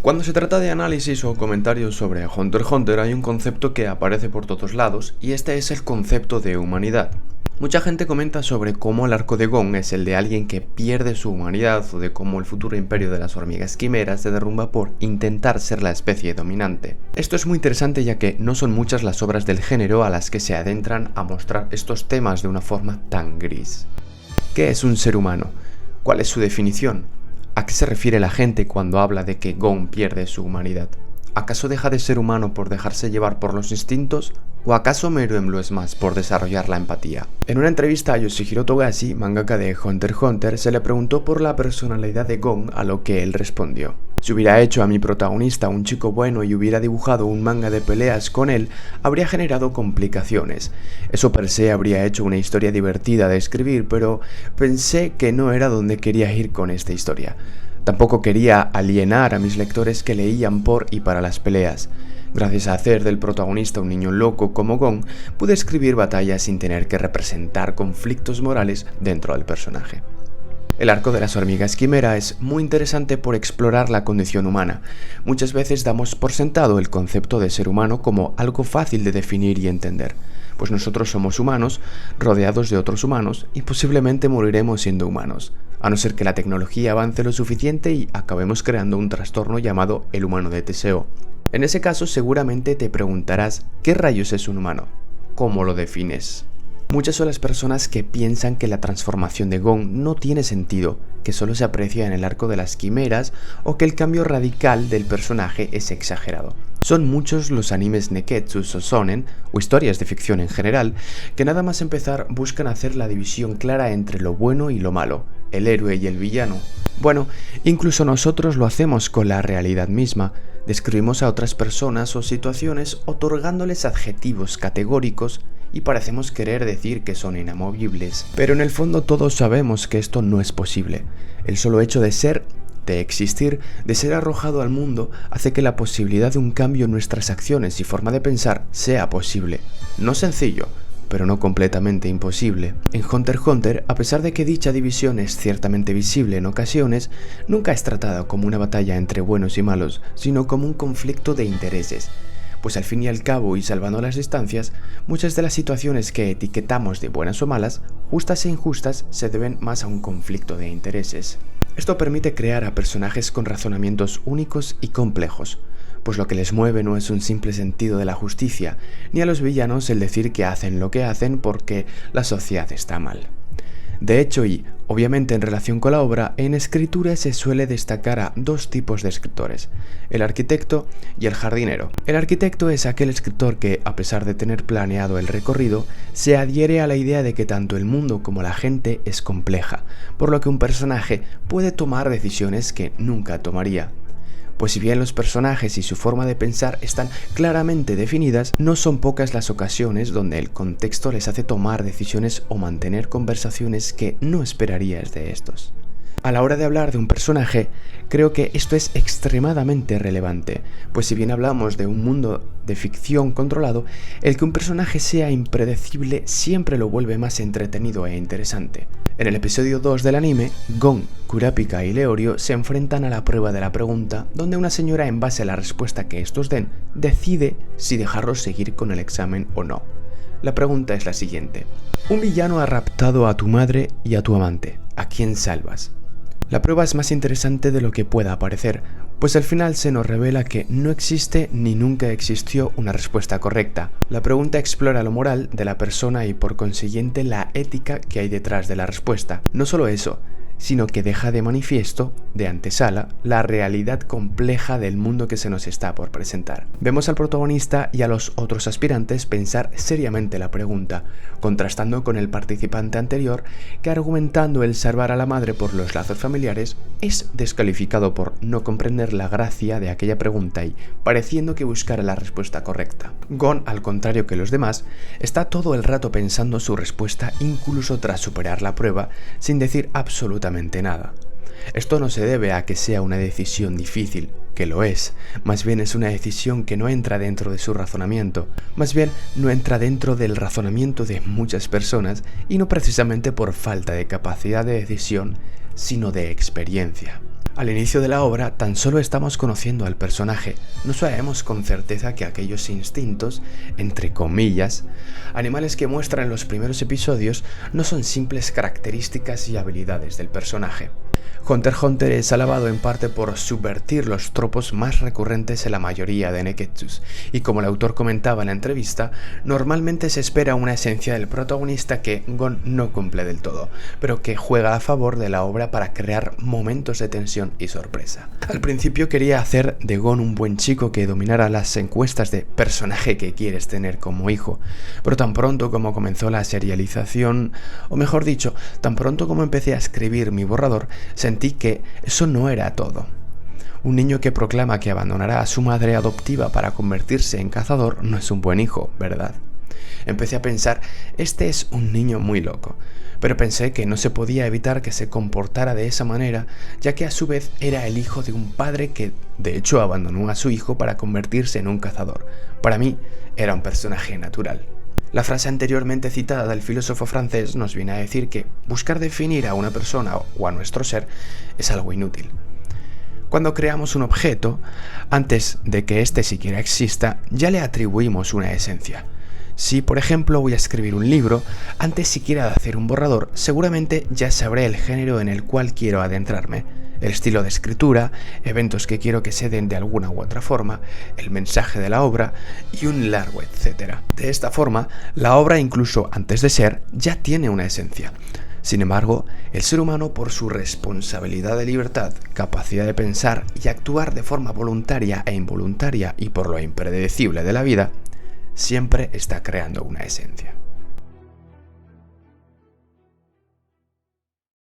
Cuando se trata de análisis o comentarios sobre Hunter x Hunter hay un concepto que aparece por todos lados y este es el concepto de humanidad. Mucha gente comenta sobre cómo el arco de Gon es el de alguien que pierde su humanidad o de cómo el futuro imperio de las hormigas quimeras se derrumba por intentar ser la especie dominante. Esto es muy interesante ya que no son muchas las obras del género a las que se adentran a mostrar estos temas de una forma tan gris. ¿Qué es un ser humano? ¿Cuál es su definición? ¿A qué se refiere la gente cuando habla de que Gon pierde su humanidad? ¿Acaso deja de ser humano por dejarse llevar por los instintos? ¿O acaso Meruem lo es más por desarrollar la empatía? En una entrevista a Yoshihiro Togashi, mangaka de Hunter x Hunter, se le preguntó por la personalidad de Gon, a lo que él respondió: si hubiera hecho a mi protagonista un chico bueno y hubiera dibujado un manga de peleas con él, habría generado complicaciones. Eso per se habría hecho una historia divertida de escribir, pero pensé que no era donde quería ir con esta historia. Tampoco quería alienar a mis lectores que leían por y para las peleas. Gracias a hacer del protagonista un niño loco como Gon, pude escribir batallas sin tener que representar conflictos morales dentro del personaje. El arco de las hormigas quimera es muy interesante por explorar la condición humana. Muchas veces damos por sentado el concepto de ser humano como algo fácil de definir y entender, pues nosotros somos humanos, rodeados de otros humanos, y posiblemente moriremos siendo humanos, a no ser que la tecnología avance lo suficiente y acabemos creando un trastorno llamado el humano de Teseo. En ese caso seguramente te preguntarás, ¿qué rayos es un humano? ¿Cómo lo defines? Muchas son las personas que piensan que la transformación de Gon no tiene sentido, que solo se aprecia en el arco de las quimeras o que el cambio radical del personaje es exagerado. Son muchos los animes neketsus o shonen, o historias de ficción en general, que nada más empezar buscan hacer la división clara entre lo bueno y lo malo, el héroe y el villano. Bueno, incluso nosotros lo hacemos con la realidad misma. Describimos a otras personas o situaciones otorgándoles adjetivos categóricos y parecemos querer decir que son inamovibles. Pero en el fondo todos sabemos que esto no es posible. El solo hecho de ser, de existir, de ser arrojado al mundo, hace que la posibilidad de un cambio en nuestras acciones y forma de pensar sea posible. No sencillo, pero no completamente imposible. En Hunter x Hunter, a pesar de que dicha división es ciertamente visible en ocasiones, nunca es tratada como una batalla entre buenos y malos, sino como un conflicto de intereses. Pues al fin y al cabo, y salvando las distancias, muchas de las situaciones que etiquetamos de buenas o malas, justas e injustas, se deben más a un conflicto de intereses. Esto permite crear a personajes con razonamientos únicos y complejos, pues lo que les mueve no es un simple sentido de la justicia, ni a los villanos el decir que hacen lo que hacen porque la sociedad está mal. De hecho, y obviamente en relación con la obra, en escritura se suele destacar a dos tipos de escritores, el arquitecto y el jardinero. El arquitecto es aquel escritor que, a pesar de tener planeado el recorrido, se adhiere a la idea de que tanto el mundo como la gente es compleja, por lo que un personaje puede tomar decisiones que nunca tomaría. Pues si bien los personajes y su forma de pensar están claramente definidas, no son pocas las ocasiones donde el contexto les hace tomar decisiones o mantener conversaciones que no esperarías de estos. A la hora de hablar de un personaje, creo que esto es extremadamente relevante, pues si bien hablamos de un mundo de ficción controlado, el que un personaje sea impredecible siempre lo vuelve más entretenido e interesante. En el episodio 2 del anime, Gon, Kurapika y Leorio se enfrentan a la prueba de la pregunta, donde una señora, en base a la respuesta que estos den, decide si dejarlos seguir con el examen o no. La pregunta es la siguiente: un villano ha raptado a tu madre y a tu amante, ¿a quién salvas? La prueba es más interesante de lo que pueda parecer, pues al final se nos revela que no existe ni nunca existió una respuesta correcta. La pregunta explora lo moral de la persona y por consiguiente la ética que hay detrás de la respuesta. No solo eso, sino que deja de manifiesto, de antesala, la realidad compleja del mundo que se nos está por presentar. Vemos al protagonista y a los otros aspirantes pensar seriamente la pregunta, contrastando con el participante anterior que, argumentando el salvar a la madre por los lazos familiares, es descalificado por no comprender la gracia de aquella pregunta y pareciendo que buscara la respuesta correcta. Gon, al contrario que los demás, está todo el rato pensando su respuesta incluso tras superar la prueba, sin decir absolutamente nada. Esto no se debe a que sea una decisión difícil, que lo es, más bien es una decisión que no entra dentro de su razonamiento, más bien no entra dentro del razonamiento de muchas personas y no precisamente por falta de capacidad de decisión, sino de experiencia. Al inicio de la obra tan solo estamos conociendo al personaje, no sabemos con certeza que aquellos instintos, entre comillas, animales que muestra en los primeros episodios no son simples características y habilidades del personaje. Hunter x Hunter es alabado en parte por subvertir los tropos más recurrentes en la mayoría de neketsus, y como el autor comentaba en la entrevista, normalmente se espera una esencia del protagonista que Gon no cumple del todo, pero que juega a favor de la obra para crear momentos de tensión y sorpresa. Al principio quería hacer de Gon un buen chico que dominara las encuestas de personaje que quieres tener como hijo, pero tan pronto como comenzó la serialización, o mejor dicho, tan pronto como empecé a escribir mi borrador, sentí que eso no era todo. Un niño que proclama que abandonará a su madre adoptiva para convertirse en cazador no es un buen hijo, ¿verdad? Empecé a pensar, este es un niño muy loco, pero pensé que no se podía evitar que se comportara de esa manera, ya que a su vez era el hijo de un padre que, de hecho, abandonó a su hijo para convertirse en un cazador. Para mí, era un personaje natural. La frase anteriormente citada del filósofo francés nos viene a decir que buscar definir a una persona o a nuestro ser es algo inútil. Cuando creamos un objeto, antes de que éste siquiera exista, ya le atribuimos una esencia. Si, por ejemplo, voy a escribir un libro, antes siquiera de hacer un borrador, seguramente ya sabré el género en el cual quiero adentrarme, el estilo de escritura, eventos que quiero que se den de alguna u otra forma, el mensaje de la obra y un largo etcétera. De esta forma, la obra, incluso antes de ser, ya tiene una esencia. Sin embargo, el ser humano, por su responsabilidad de libertad, capacidad de pensar y actuar de forma voluntaria e involuntaria y por lo impredecible de la vida, siempre está creando una esencia.